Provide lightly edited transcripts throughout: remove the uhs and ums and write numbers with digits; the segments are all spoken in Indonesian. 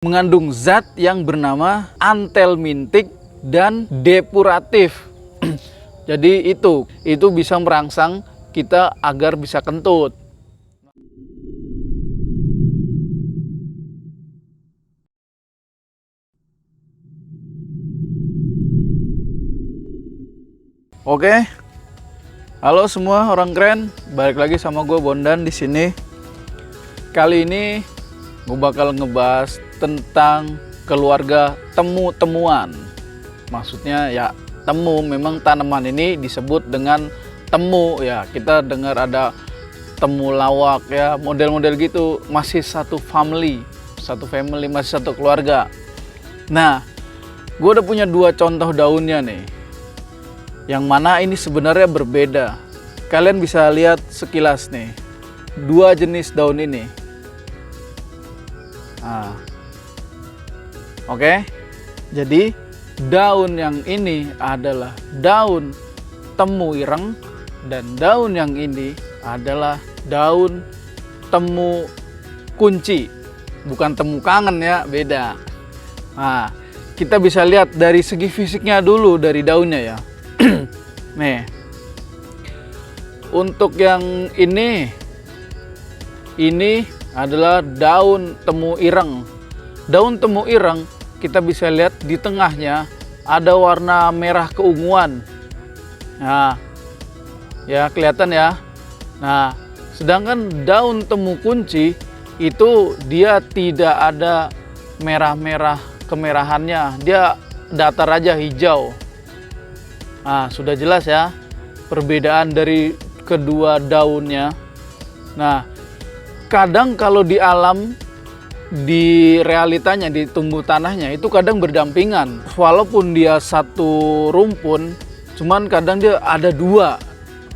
mengandung zat yang bernama antelmintik dan depuratif. Jadi itu bisa merangsang kita agar bisa kentut. Oke, halo semua orang keren, balik lagi sama gue Bondan di sini. Kali ini gue bakal ngebahas tentang keluarga temu-temuan. Maksudnya ya temu, memang tanaman ini disebut dengan temu ya. Kita dengar ada temu lawak ya, model-model gitu. Masih satu family, masih satu keluarga. Nah, gue udah punya 2 contoh daunnya nih, yang mana ini sebenarnya berbeda. Kalian bisa lihat sekilas nih, 2 jenis daun ini. Nah, oke. Jadi daun yang ini adalah daun temu ireng, dan daun yang ini adalah daun temu kunci. Bukan temu kangen ya, beda. Nah, kita bisa lihat dari segi fisiknya dulu, dari daunnya ya. Nih, untuk yang ini adalah daun temu ireng. Daun temu ireng kita bisa lihat di tengahnya ada warna merah keunguan. Nah, ya kelihatan ya. Nah, sedangkan daun temu kunci itu dia tidak ada merah-merah kemerahannya, dia datar aja hijau. Nah, sudah jelas ya perbedaan dari kedua daunnya. Nah, kadang kalau di alam, di realitanya, di tumbuh tanahnya itu kadang berdampingan. Walaupun dia satu rumpun, cuman kadang dia ada 2,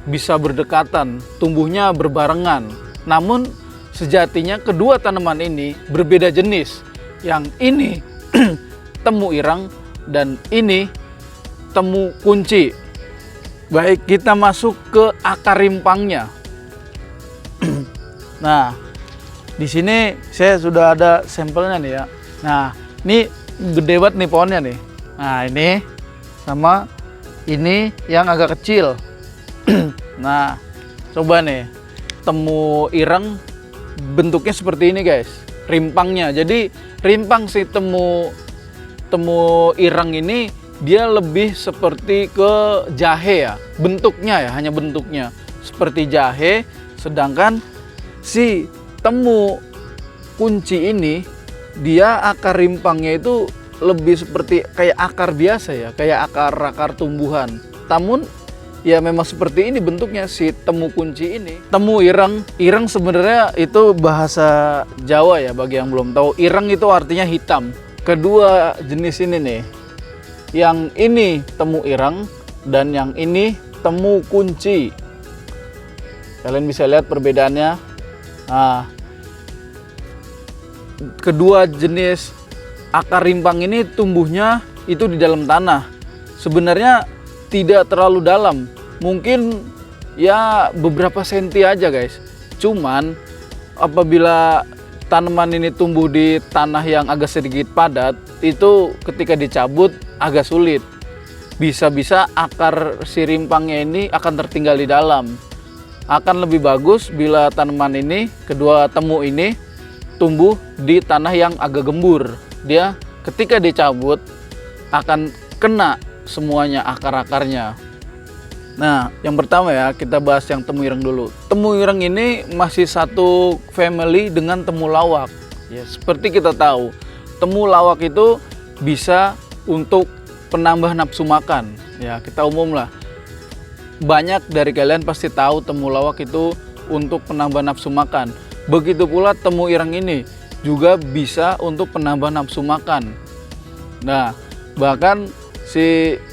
bisa berdekatan, tumbuhnya berbarengan. Namun sejatinya kedua tanaman ini berbeda jenis. Yang ini temu ireng dan ini temu kunci. Baik, kita masuk ke akar rimpangnya. Nah, di sini saya sudah ada sampelnya nih ya. Nah, ini gede banget nih pohonnya nih. Nah, ini sama ini yang agak kecil. Nah, coba nih, temu ireng bentuknya seperti ini guys, rimpangnya. Jadi rimpang si temu ireng ini dia lebih seperti ke jahe ya, bentuknya ya, hanya bentuknya seperti jahe. Sedangkan si temu kunci ini dia akar rimpangnya itu lebih seperti kayak akar biasa ya, kayak akar tumbuhan. Namun ya memang seperti ini bentuknya si temu kunci ini. Temu ireng sebenarnya itu bahasa Jawa ya, bagi yang belum tahu. Ireng itu artinya hitam. Kedua jenis ini nih, yang ini temu ireng dan yang ini temu kunci. Kalian bisa lihat perbedaannya. Nah, kedua jenis akar rimpang ini tumbuhnya itu di dalam tanah. Sebenarnya tidak terlalu dalam, mungkin ya beberapa senti aja guys. Cuman apabila tanaman ini tumbuh di tanah yang agak sedikit padat, itu ketika dicabut agak sulit. Bisa-bisa akar si rimpangnya ini akan tertinggal di dalam. Akan lebih bagus bila tanaman ini, kedua temu ini tumbuh di tanah yang agak gembur. Dia ketika dicabut akan kena semuanya akar-akarnya. Nah, yang pertama ya, kita bahas yang temu ireng dulu. Temu ireng ini masih satu family dengan temu lawak. Ya, seperti kita tahu, temu lawak itu bisa untuk penambah nafsu makan. Ya, kita umum lah. Banyak dari kalian pasti tahu temu lawak itu untuk penambah nafsu makan. Begitu pula temu ireng ini juga bisa untuk penambah nafsu makan. Nah, bahkan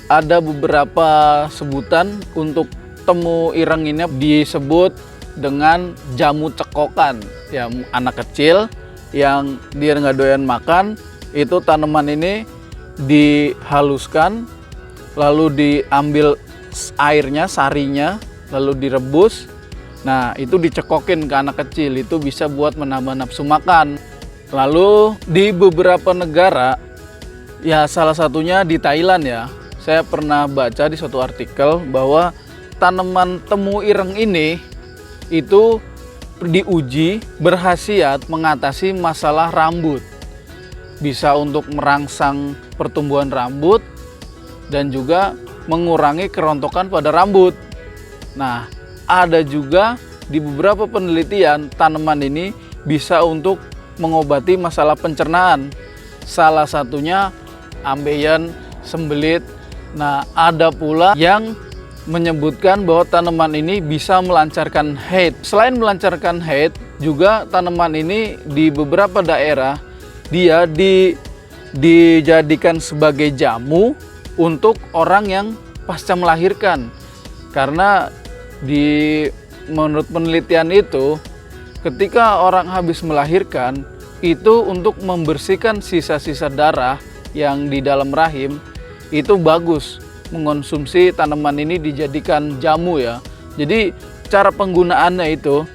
ada beberapa sebutan untuk temu ireng ini disebut dengan jamu cekokan. Ya, anak kecil yang dia nggak doyan makan, itu tanaman ini dihaluskan, lalu diambil airnya, sarinya, lalu direbus. Nah, itu dicekokin ke anak kecil, itu bisa buat menambah nafsu makan. Lalu di beberapa negara, ya salah satunya di Thailand ya, saya pernah baca di suatu artikel bahwa tanaman temu ireng ini itu diuji berkhasiat mengatasi masalah rambut. Bisa untuk merangsang pertumbuhan rambut dan juga mengurangi kerontokan pada rambut. Nah, ada juga di beberapa penelitian tanaman ini bisa untuk mengobati masalah pencernaan. Salah satunya ambeien, sembelit. Nah, ada pula yang menyebutkan bahwa tanaman ini bisa melancarkan haid. Selain melancarkan haid, juga tanaman ini di beberapa daerah dia dijadikan sebagai jamu untuk orang yang pasca melahirkan. Karena menurut penelitian itu, ketika orang habis melahirkan, itu untuk membersihkan sisa-sisa darah yang di dalam rahim, itu bagus mengonsumsi tanaman ini dijadikan jamu ya. Jadi cara penggunaannya itu,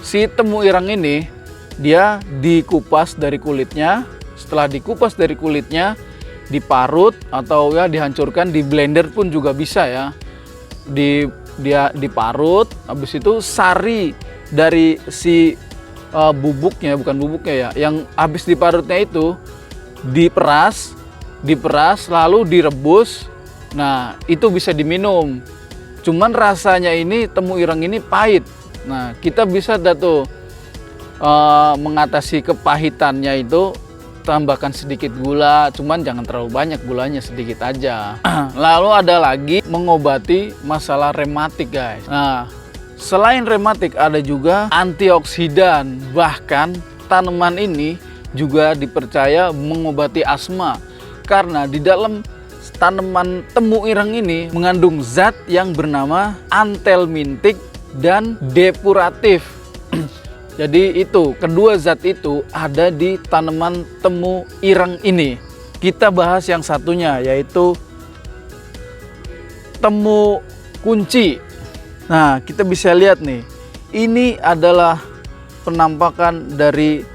si temu ireng ini dia dikupas dari kulitnya. Setelah dikupas dari kulitnya, diparut atau ya dihancurkan, di blender pun juga bisa ya. Dia diparut, habis itu sari dari si bubuknya, bukan bubuknya ya, yang habis diparutnya itu diperas lalu direbus. Nah, itu bisa diminum. Cuman rasanya ini temu ireng ini pahit. Nah, kita bisa mengatasi kepahitannya itu tambahkan sedikit gula, cuman jangan terlalu banyak, gulanya sedikit aja. Lalu ada lagi mengobati masalah rematik, guys. Nah, selain rematik ada juga antioksidan. Bahkan tanaman ini juga dipercaya mengobati asma karena di dalam tanaman temu ireng ini mengandung zat yang bernama antelmintik dan depuratif. Jadi itu, kedua zat itu ada di tanaman temu ireng ini. Kita bahas yang satunya, yaitu temu kunci. Nah, kita bisa lihat nih, ini adalah penampakan dari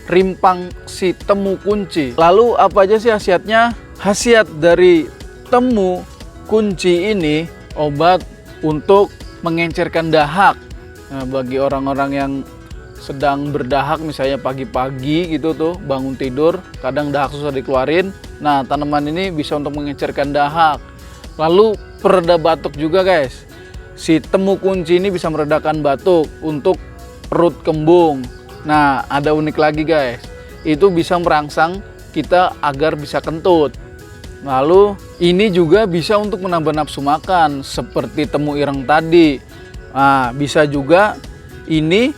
rimpang si temu kunci. Lalu apa aja sih khasiatnya? Khasiat dari temu kunci ini obat untuk mengencerkan dahak. Nah, bagi orang-orang yang sedang berdahak, misalnya pagi-pagi gitu tuh, bangun tidur, kadang dahak susah dikeluarin. Nah, tanaman ini bisa untuk mengencerkan dahak. Lalu pereda batuk juga, guys. Si temu kunci ini bisa meredakan batuk untuk perut kembung. Nah, ada unik lagi, guys. Itu bisa merangsang kita agar bisa kentut. Lalu ini juga bisa untuk menambah nafsu makan seperti temu ireng tadi. Nah, bisa juga ini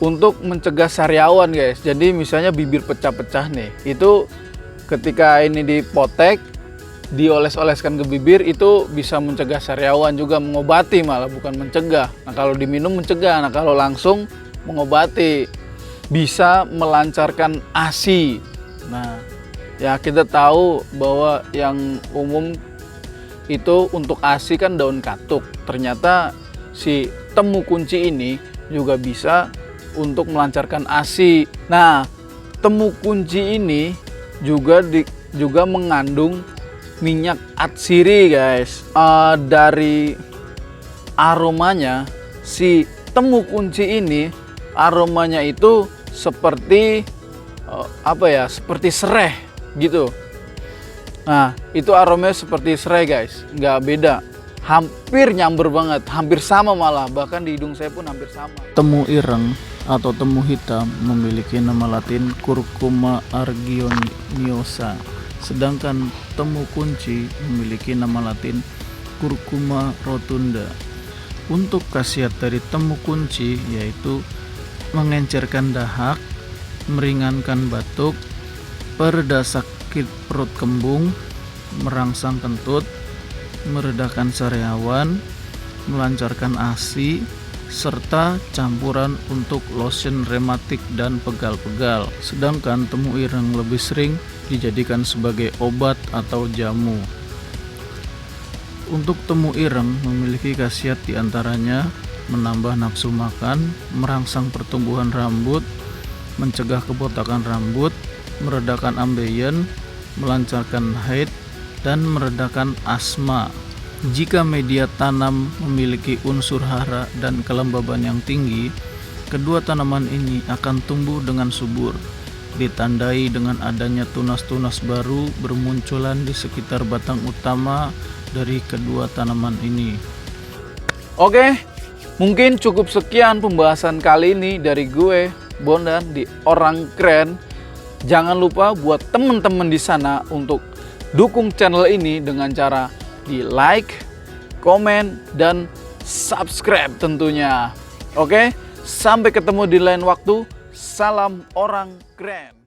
untuk mencegah sariawan, guys. Jadi misalnya bibir pecah-pecah nih, itu ketika ini dipotek, dioles-oleskan ke bibir, itu bisa mencegah sariawan juga, mengobati malah, bukan mencegah. Nah, kalau diminum mencegah, nah kalau langsung mengobati. Bisa melancarkan ASI. Nah, ya kita tahu bahwa yang umum itu untuk ASI kan daun katuk. Ternyata si temu kunci ini juga bisa untuk melancarkan ASI. Nah, temu kunci ini juga mengandung minyak atsiri, guys. Dari aromanya, si temu kunci ini aromanya itu seperti seperti sereh gitu. Nah, itu aromanya seperti serai, guys, nggak beda, hampir nyamber banget, hampir sama malah, bahkan di hidung saya pun hampir sama. Temu ireng atau temu hitam memiliki nama latin Curcuma argioniosa, sedangkan temu kunci memiliki nama latin Curcuma rotunda. Untuk khasiat dari temu kunci yaitu mengencerkan dahak, meringankan batuk, pereda sakit perut kembung, merangsang kentut, meredakan sariawan, melancarkan ASI, serta campuran untuk lotion rematik dan pegal-pegal. Sedangkan temu ireng lebih sering dijadikan sebagai obat atau jamu. Untuk temu ireng memiliki khasiat diantaranya menambah nafsu makan, merangsang pertumbuhan rambut, mencegah kebotakan rambut, meredakan ambeien, melancarkan haid, dan meredakan asma. Jika media tanam memiliki unsur hara dan kelembaban yang tinggi, kedua tanaman ini akan tumbuh dengan subur, ditandai dengan adanya tunas-tunas baru bermunculan di sekitar batang utama dari kedua tanaman ini. Oke, mungkin cukup sekian pembahasan kali ini dari gue, Bondan, di Orang Keren. Jangan lupa buat teman-teman di sana untuk dukung channel ini dengan cara di like, komen, dan subscribe tentunya. Oke, sampai ketemu di lain waktu. Salam Orang Keren.